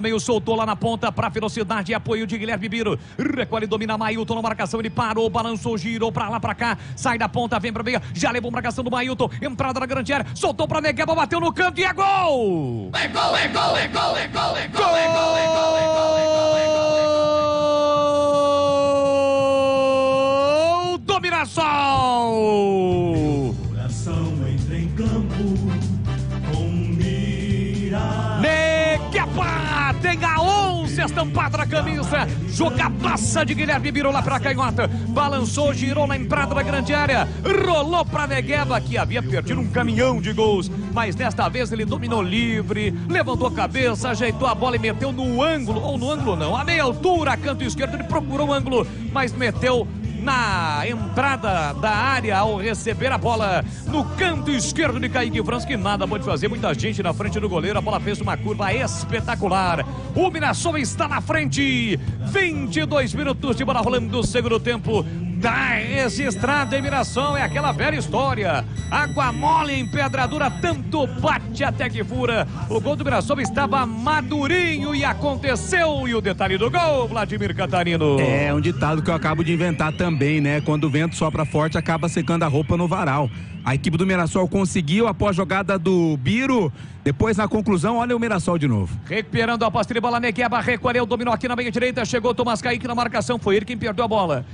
Meio soltou lá na ponta para velocidade e apoio de Guilherme Biro. Recolhe, domina Mailton na marcação. Ele parou, balançou, girou para lá, para cá. Sai da ponta, vem para meia. Já levou marcação do Mailton. Entrada na grande área. Soltou para Negueba, bateu no canto e é gol! É gol, é gol, é gol, é gol, é gol, é gol, é gol, é gol, é gol, é gol! Do Mirassol! Coração entra em campo com mira. Tem a 11 estampada na camisa. Jogadaça de Guilherme Biro lá pra canhota. Balançou, girou na entrada da grande área. Rolou pra Negueba, que havia perdido um caminhão de gols. Mas desta vez ele dominou livre. Levantou a cabeça, ajeitou a bola e meteu no ângulo. Ou no ângulo não, a meia altura, canto esquerdo. Ele procurou o ângulo, mas meteu na entrada da área ao receber a bola no canto esquerdo de Kaique França, que nada pode fazer, muita gente na frente do goleiro, a bola fez uma curva espetacular. O Mirassol está na frente, 22 minutos de bola rolando do segundo tempo. Tá registrado em Mirassol, é aquela velha história. Água mole em pedra dura, tanto bate até que fura. O gol do Mirassol estava madurinho e aconteceu. E o detalhe do gol, Vladimir Catarino. É um ditado que eu acabo de inventar também, né? Quando o vento sopra forte, acaba secando a roupa no varal. A equipe do Mirassol conseguiu após a jogada do Biro. Depois, na conclusão, olha o Mirassol de novo. Recuperando a posse de bola, Negueba recolheu, dominou aqui na meia direita. Chegou Tomás Kaique na marcação, foi ele quem perdeu a bola.